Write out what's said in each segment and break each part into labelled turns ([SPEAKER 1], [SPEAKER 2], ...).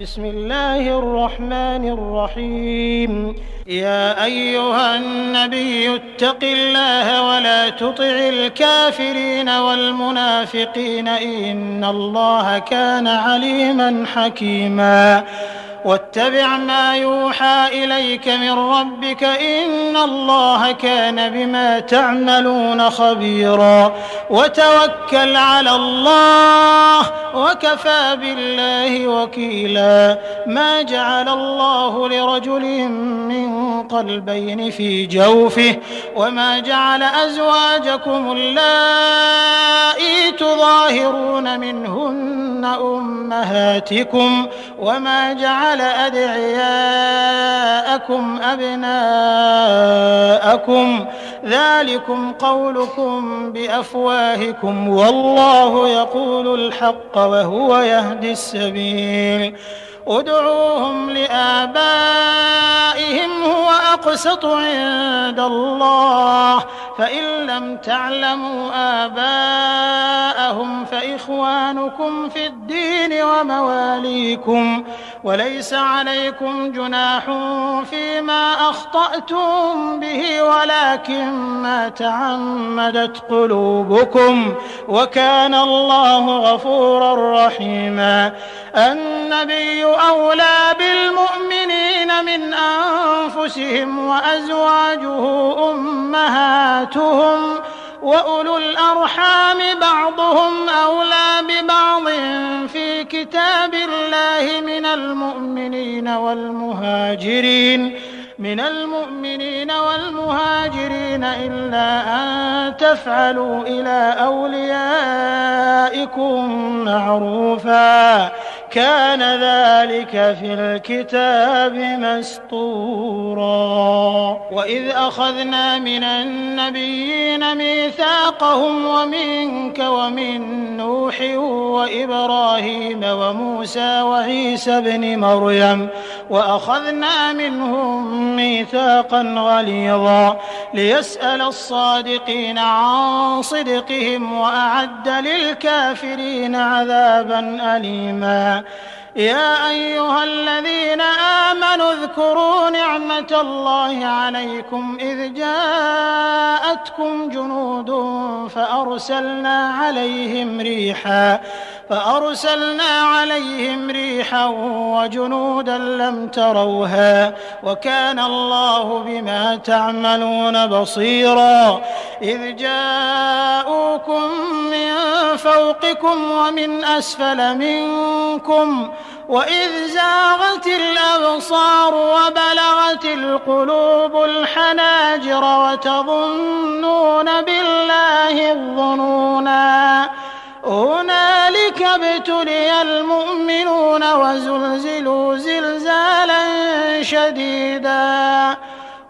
[SPEAKER 1] بسم الله الرحمن الرحيم. يا أيها النبي اتق الله ولا تطع الكافرين والمنافقين إن الله كان عليما حكيما. واتبع ما يوحى إليك من ربك إن الله كان بما تعملون خبيرا. وتوكل على الله وكفى بالله وكيلا. ما جعل الله لرجل من قلبين في جوفه وما جعل أزواجكم اللائي تظاهرون منهن أمهاتكم وما جعل أدعياءكم أبناءكم ذلكم قولكم بأفواهكم والله يقول الحق وهو يهدي السبيل. ادعوهم لآبائهم هو أقسط عند الله فإن لم تعلموا آباءهم فإخوانكم في الدين ومواليكم وليس عليكم جناح فيما أخطأتم به ولكن ما تعمدت قلوبكم وكان الله غفورا رحيما. النبي أولى بالمؤمنين من أنفسهم وأزواجه أمهاتهم وأولو الأرحام بعضهم أولى ببعض في كتاب الله من المؤمنين والمهاجرين إلا أن تفعلوا إلى أوليائكم معروفا كان ذلك في الكتاب مسطورا. وإذ أخذنا من النبيين ميثاقهم ومنك ومن نوح وإبراهيم وموسى وعيسى ابن مريم وأخذنا منهم ميثاقا غليظا ليسأل الصادقين عن صدقهم وأعد للكافرين عذابا أليما. يا أيها الذين آمنوا اذكروا نعمة الله عليكم إذ جاءتكم جنود فأرسلنا عليهم ريحا وجنودا لم تروها وكان الله بما تعملون بصيرا. إذ جاءوكم من فوقكم ومن أسفل منكم وإذ زاغت الأبصار وبلغت القلوب الحناجر وتظنون بالله الظنونا. هنالك ابتلي المؤمنون وزلزلوا زلزالا شديدا.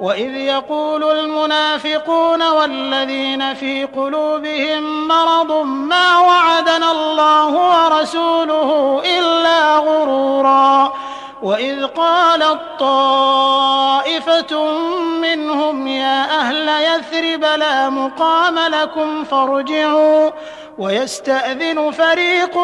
[SPEAKER 1] وإذ يقول المنافقون والذين في قلوبهم مرض ما وعدنا الله ورسوله إلا غرورا. وإذ قالت طائفة منهم يا أهل يثرب لا مقام لكم فارجعوا ويستأذن فريق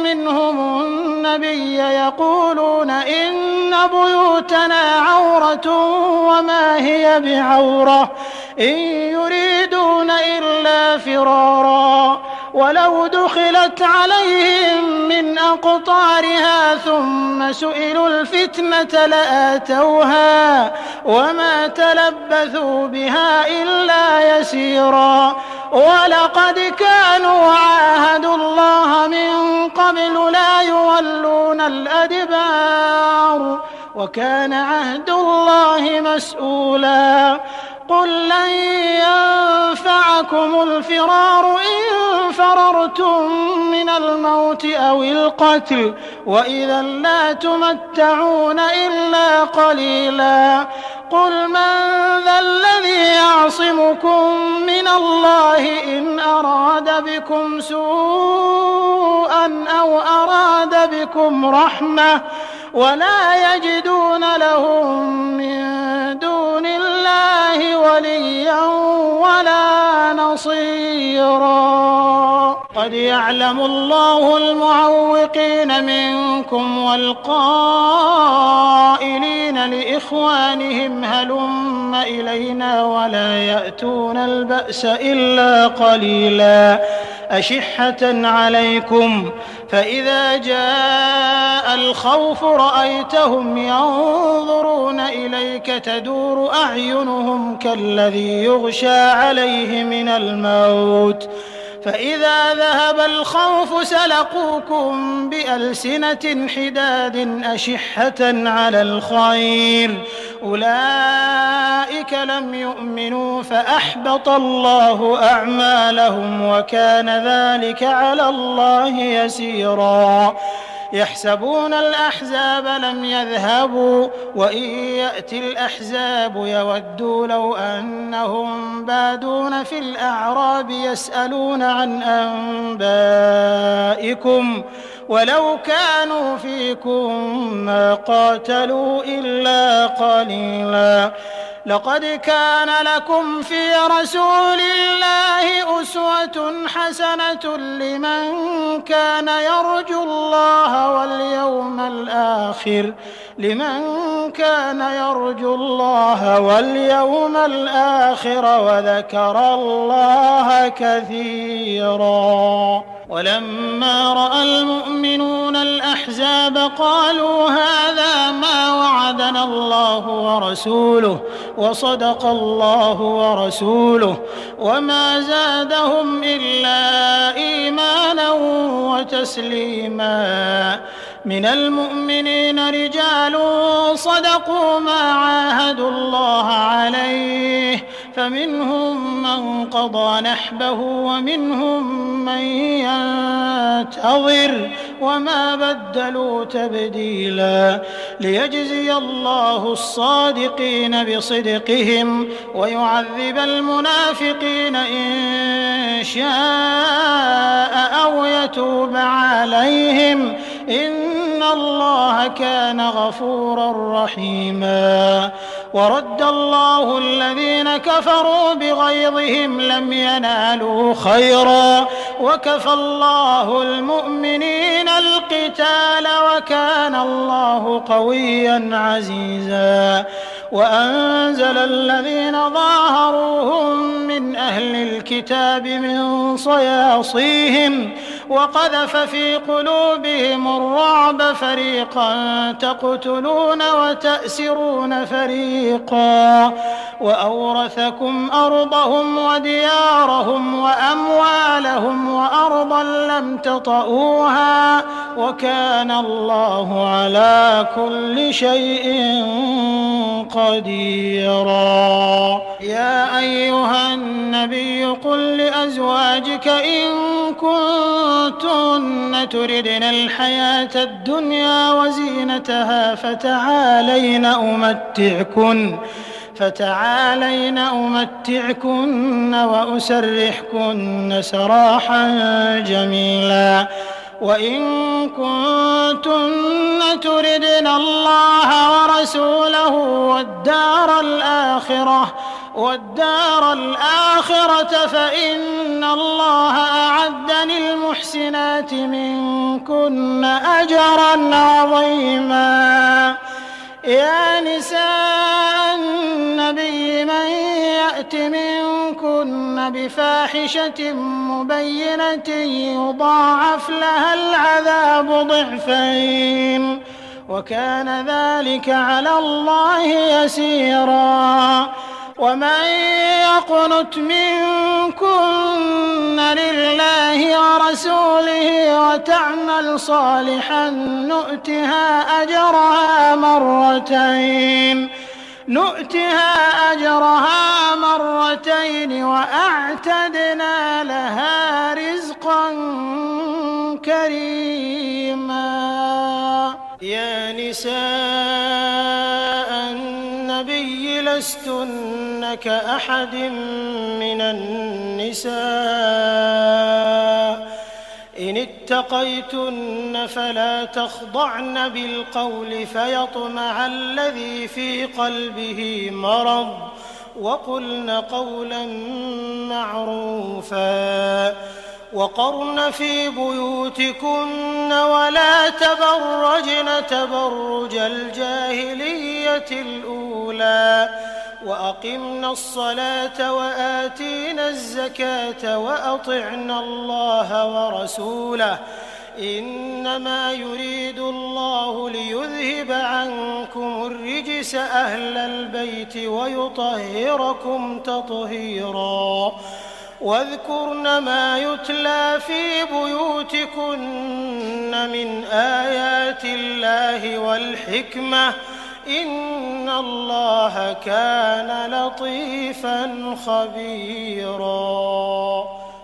[SPEAKER 1] منهم النبي يقولون إن بيوتنا عورة وما هي بعورة إن يريدون إلا فرارا ولو دخلت عليهم من أقطارها ثم سئلوا الفتنة لآتوها وما تلبثوا بها إلا يسيرا. ولقد كانوا عاهدوا الله من قبل لا يولون الأدبار وكان عهد الله مسؤولا. قل لن ينفعكم الفرار إن فررتم من الموت أو القتل وإذا لا تمتعون إلا قليلا. قل من ذا الذي يعصمكم من الله إن أراد بكم سوءا أو أراد بكم رحمة ولا يجدون لهم من دون الله وليا ولا نصيرا. قد يعلم الله المعوقين منكم والقائلين لإخوانهم هلم إلينا ولا يأتون البأس إلا قليلا أشحة عليكم فإذا جاء الخوف رأيتهم ينظرون إليك تدور أعينهم كالذي يغشى عليه من الموت فإذا ذهب الخوف سلقوكم بألسنة حداد أشحة على الخير أولئك لم يؤمنوا فأحبط الله أعمالهم وكان ذلك على الله يسيرا يحسبون الأحزاب لم يذهبوا وإن يأتي الأحزاب يودوا لو أنهم بادون في الأعراب يسألون عن أنبائكم ولو كانوا فيكم ما قاتلوا إلا قليلا لقد كان لكم في رسول الله أسوة حسنة لمن كان يرجو الله واليوم الآخر وذكر الله كثيرا ولما رأى المؤمنون الأحزاب قالوا هذا ما وعدنا الله ورسوله وصدق الله ورسوله وما زادهم إلا إيمانا وتسليما من المؤمنين رجال صدقوا ما عاهدوا الله عليه فمنهم من قضى نحبه ومنهم من ينتظر وما بدلوا تبديلا ليجزي الله الصادقين بصدقهم ويعذب المنافقين إن شاء أو يتوب عليهم إن الله كان غفورا رحيما ورد الله الذين كفروا بغيظهم لم ينالوا خيرا وكفى الله المؤمنين القتال وكان الله قويا عزيزا وأنزل الذين ظاهروهم من أهل الكتاب من صياصيهم وقذف في قلوبهم الرعب فريقا تقتلون وتأسرون فريقا وأورثكم أرضهم وديارهم وأموالهم وأرضا لم تطئوها وكان الله على كل شيء قديرا يا أيها النبي قل لأزواجك إن كنتن تردن الحياة الدنيا وزينتها فتعالين أمتعكن وأسرحكن سراحا جميلا وإن كنتن تردن الله ورسوله والدار الآخرة فإن الله أعد للمحسنات منكن أجرا عظيما يا نساء النبي من يأت منكن بفاحشة مبينة يضاعف لها العذاب ضعفين وكان ذلك على الله يسيرا ومن يقنت منكن لله ورسوله وتعمل صالحا نؤتها أجرها مرتين وأعتدنا لها رزقا كريما يا نساء النبي لستن كأحد من النساء إن اتقيتن فلا تخضعن بالقول فيطمع الذي في قلبه مرض وقلن قولا معروفا وقرن في بيوتكن ولا تبرجن تبرج الجاهلية الأولى وأقمنا الصلاة وآتينا الزكاة وأطعنا الله ورسوله إنما يريد الله ليذهب عنكم الرجس أهل البيت ويطهركم تطهيرا واذكرن ما يتلى في بيوتكن من آيات الله والحكمة إن الله كان لطيفا خبيرا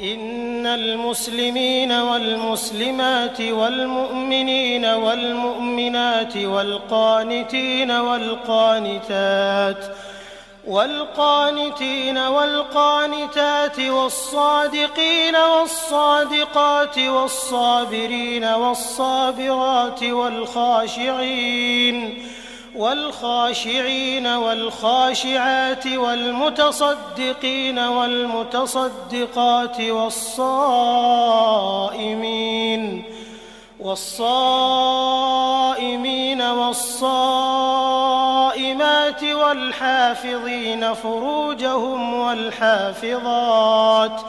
[SPEAKER 1] إن المسلمين والمسلمات والمؤمنين والمؤمنات والقانتين والقانتات والصادقين والصادقات والصابرين والصابرات والخاشعين والخاشعات والمتصدقين والمتصدقات والصائمين والصائمات والحافظين فروجهم والحافظات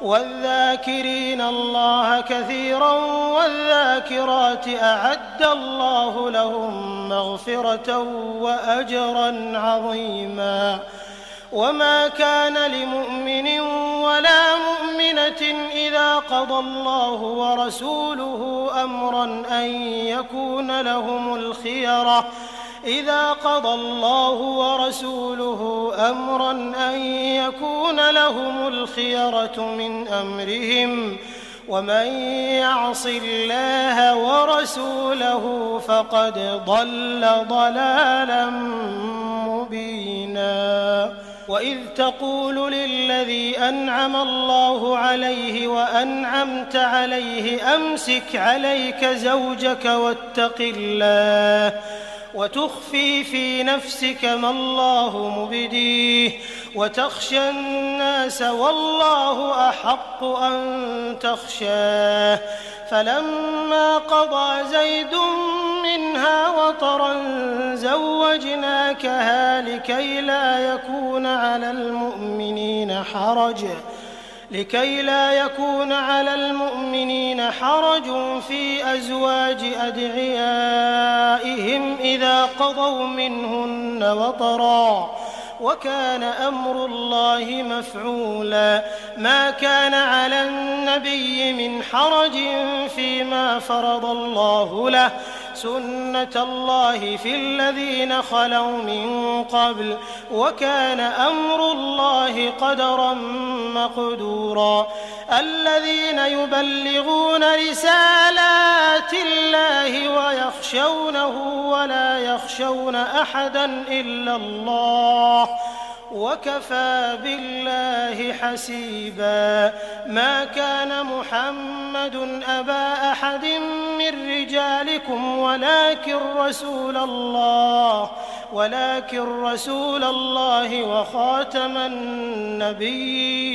[SPEAKER 1] والذاكرين الله كثيرا والذاكرات أعد الله لهم مغفرة وأجرا عظيما وما كان لمؤمن ولا مؤمنة إذا قضى الله ورسوله أمرا أن يكون لهم الخيرة من أمرهم ومن يعص الله ورسوله فقد ضل ضلالا مبينا وإذ تقول للذي أنعم الله عليه وأنعمت عليه أمسك عليك زوجك واتق الله وتخفي في نفسك ما الله مبديه وتخشى الناس والله أحق أن تخشاه فلما قضى زيد منها وطرا زوجناكها لكي لا يكون على المؤمنين حرج في أزواج أدعيائهم إذا قضوا منهن وطرا وكان أمر الله مفعولا ما كان على النبي من حرج فيما فرض الله له سنة الله في الذين خلوا من قبل وكان أمر الله قدرا مقدورا الذين يبلغون رسالات الله ويخشونه ولا يخشون أحدا إلا الله وكفى بالله حسيبا ما كان محمد أبا أحد من رجالكم ولكن رسول الله وخاتم النبيين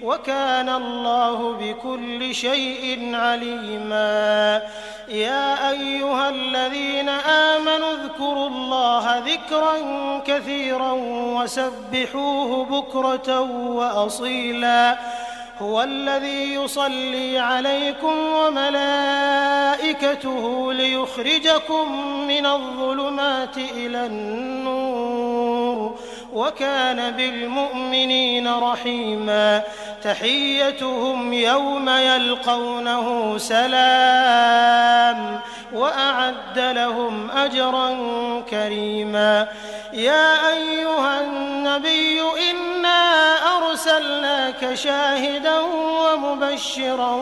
[SPEAKER 1] وكان الله بكل شيء عليما يا أيها الذين آمنوا اذكروا الله ذكرا كثيرا وسبحوه بكرة وأصيلا هو الذي يصلي عليكم وملائكته ليخرجكم من الظلمات إلى النور وكان بالمؤمنين رحيما تحيتهم يوم يلقونه سلام وأعد لهم أجرا كريما يا أيها النبي إنا أرسلناك شاهدا ومبشرا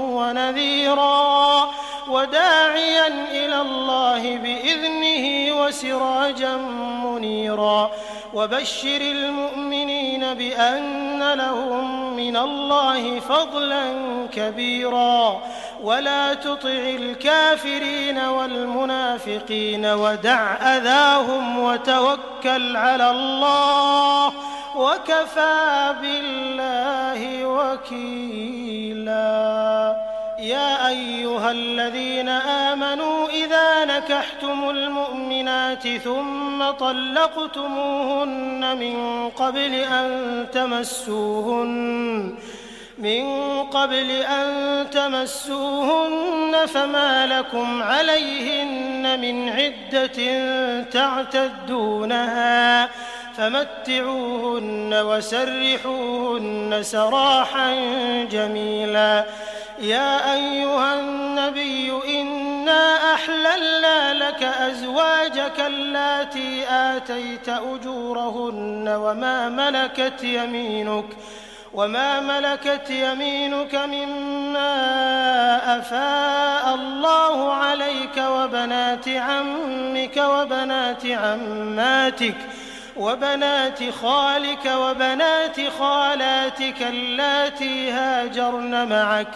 [SPEAKER 1] ونذيرا وداعيا إلى الله بإذنه وسراجا منيرا وبشر المؤمنين بأن لهم من الله فضلا كبيرا ولا تطع الكافرين والمنافقين ودع أذاهم وتوكل على الله وكفى بالله وكيلا. يا أيها الذين آمنوا إذا نكحتم المؤمنات ثم طلقتموهن من قبل أن تمسوهن فما لكم عليهن من عدة تعتدونها فمتعوهن وسرحوهن سراحا جميلا. يا أيها النبي إنا أحللنا لك أزواجك اللاتي آتيت أجورهن وما ملكت يمينك مما أفاء الله عليك وبنات عمك وبنات عماتك وبنات خالك وبنات خالاتك اللاتي هاجرن معك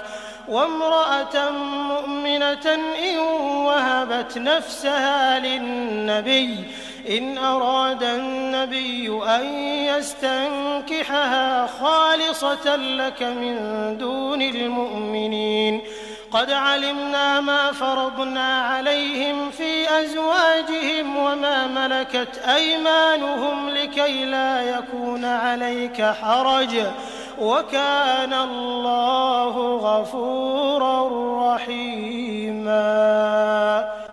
[SPEAKER 1] وامرأة مؤمنة إن وهبت نفسها للنبي إن أراد النبي أن يستنكحها خالصة لك من دون المؤمنين. قد علمنا ما فرضنا عليهم في أزواجهم وما ملكت أيمانهم لكي لا يكون عليك حرج وكان الله غفورا رحيما.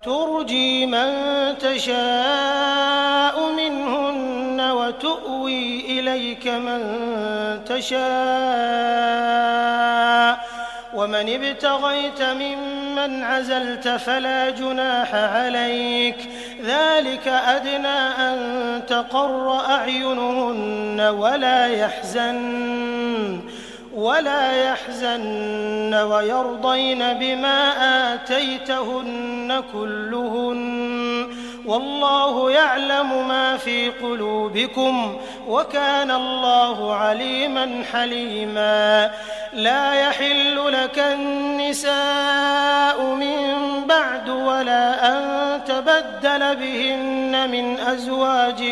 [SPEAKER 1] ترجي من تشاء منهن وتؤوي إليك من تشاء ومن ابتغيت ممن عزلت فلا جناح عليك ذلك أدنى أن تقر أعينهن ولا يحزن ويرضين بما آتيتهن كلهن والله يعلم ما في قلوبكم وكان الله عليما حليما. لا يحل لك النساء من بعد ولا أن تبدل بهن من أزواج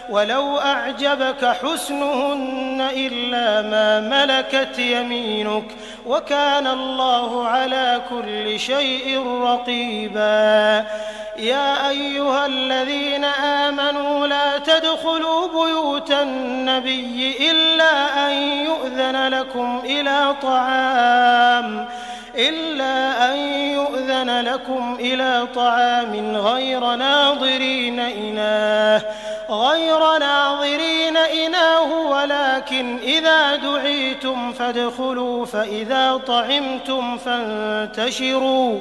[SPEAKER 1] ولو أعجبك حسنهن إلا ما ملكت يمينك وكان الله على كل شيء رقيبا. يا أيها الذين آمنوا لا تدخلوا بيوت النبي إلا أن يؤذن لكم إلى طعام غير ناظرين إناه ولكن إذا دعيتم فادخلوا فإذا طعمتم فانتشروا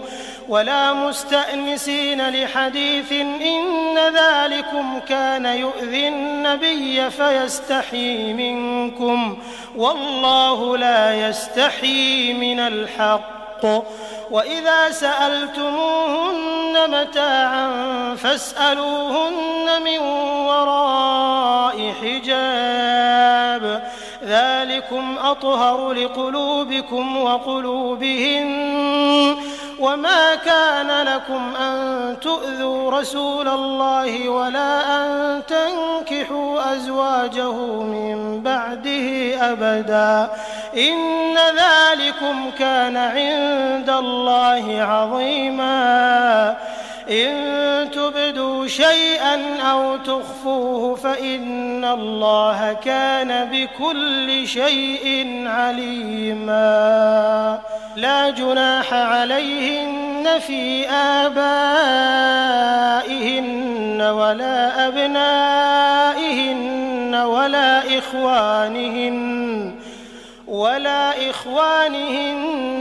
[SPEAKER 1] ولا مستأنسين لحديث إن ذلكم كان يؤذي النبي فيستحيي منكم والله لا يستحيي من الحق. وإذا سألتموهن متاعا فاسألوهن من وراء حجاب ذلكم أطهر لقلوبكم وقلوبهن. وما كان لكم أن تؤذوا رسول الله ولا أن تنكحوا أزواجه من بعده أبدا إن ذلكم كان عند الله عظيما. إن تبدوا شيئا أو تخفوه فإن الله كان بكل شيء عليما. لا جناح عليهن في آبائهن ولا أبنائهن ولا إخوانهن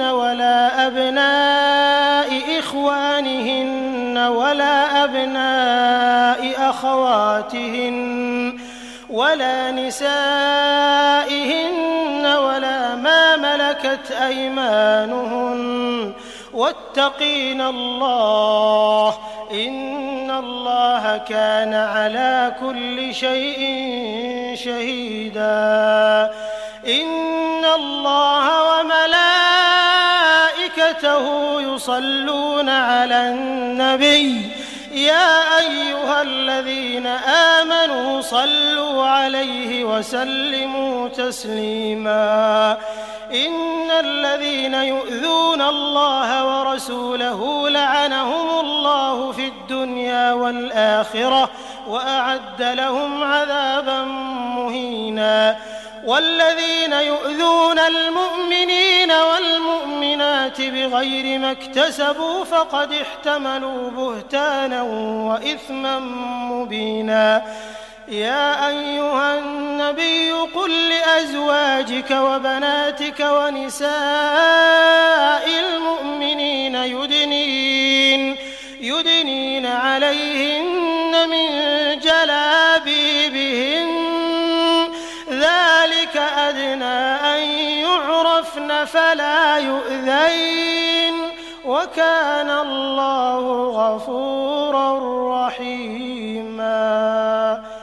[SPEAKER 1] ولا أبناء إخوانهن ولا أبناء أخواتهن ولا نسائهن ولا ما ملكت أيمانهن واتقين الله إن الله كان على كل شيء شهيدا. إن الله وملائكته يصلون على النبي يا أيها الذين آمنوا صلوا عليه وسلموا تسليما إن الذين يؤذون الله ورسوله لعنهم الله في الدنيا والآخرة وأعد لهم عذابا مهينا والذين يؤذون المؤمنين والمؤمنات بغير ما اكتسبوا فقد احتملوا بهتانا وإثما مبينا يا أيها النبي قل لأزواجك وبناتك ونساء المؤمنين يدنين عليهن من جلابيبهن ذلك أدنى أن يعرفن فلا يؤذين وكان الله غفورا رحيما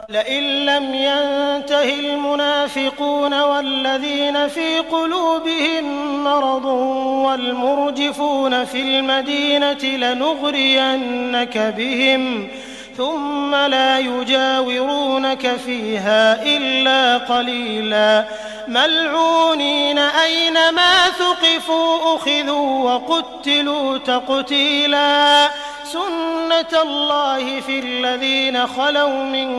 [SPEAKER 1] لئن لم ينته المنافقون والذين في قلوبهم مرض والمرجفون في المدينة لنغرينك بهم ثم لا يجاورونك فيها إلا قليلا ملعونين أينما ثقفوا أخذوا وقتلوا تقتيلا سنة الله في الذين خلوا من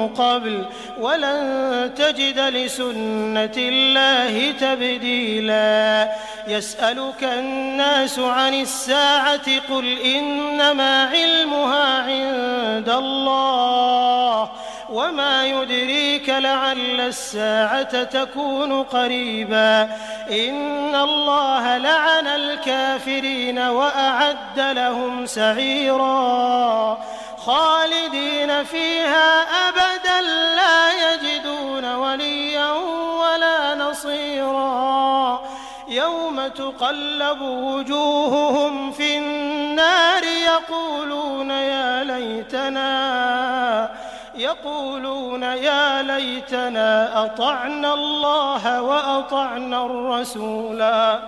[SPEAKER 1] قبل ولن تجد لسنة الله تبديلا يسألك الناس عن الساعة قل إنما علمها عند الله وما يدريك لعل الساعة تكون قريبا إن الله لعن الكافرين وأعد لهم سعيرا خالدين فيها أبدا لا يجدون وليا ولا نصيرا يوم تقلب وجوههم في النار يقولون يا ليتنا أطعنا الله وأطعنا الرسولا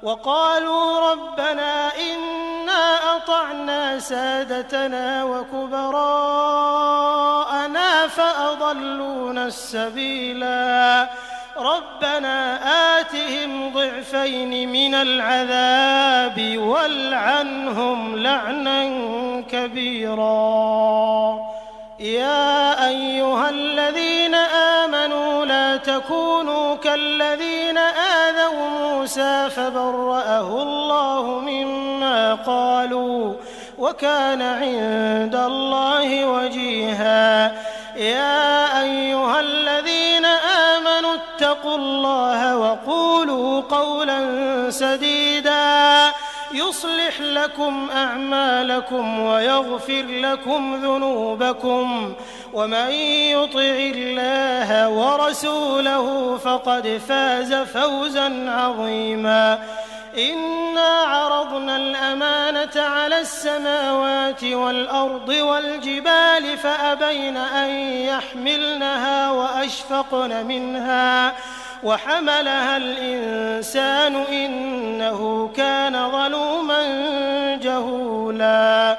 [SPEAKER 1] وقالوا ربنا إنا أطعنا سادتنا وكبراءنا فأضلونا السبيلا ربنا آتهم ضعفين من العذاب والعنهم لعنا كبيرا يا أيها الذين آمنوا لا تكونوا كالذين آذوا موسى فبرأه الله مما قالوا وكان عند الله وجيها يا أيها الذين آمنوا اتقوا الله وقولوا قولا سديدا يصلح لكم أعمالكم ويغفر لكم ذنوبكم ومن يطع الله ورسوله فقد فاز فوزا عظيما إنا عرضنا الأمانة على السماوات والأرض والجبال فأبين أن يحملنها وأشفقن منها وحملها الإنسان إنه كان ظلوما جهولا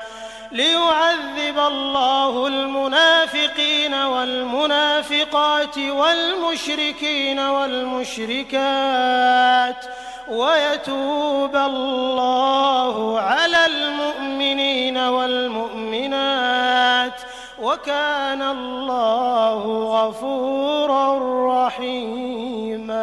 [SPEAKER 1] ليعذب الله المنافقين والمنافقات والمشركين والمشركات ويتوب الله على المؤمنين والمؤمنات وكان الله غفورا رحيما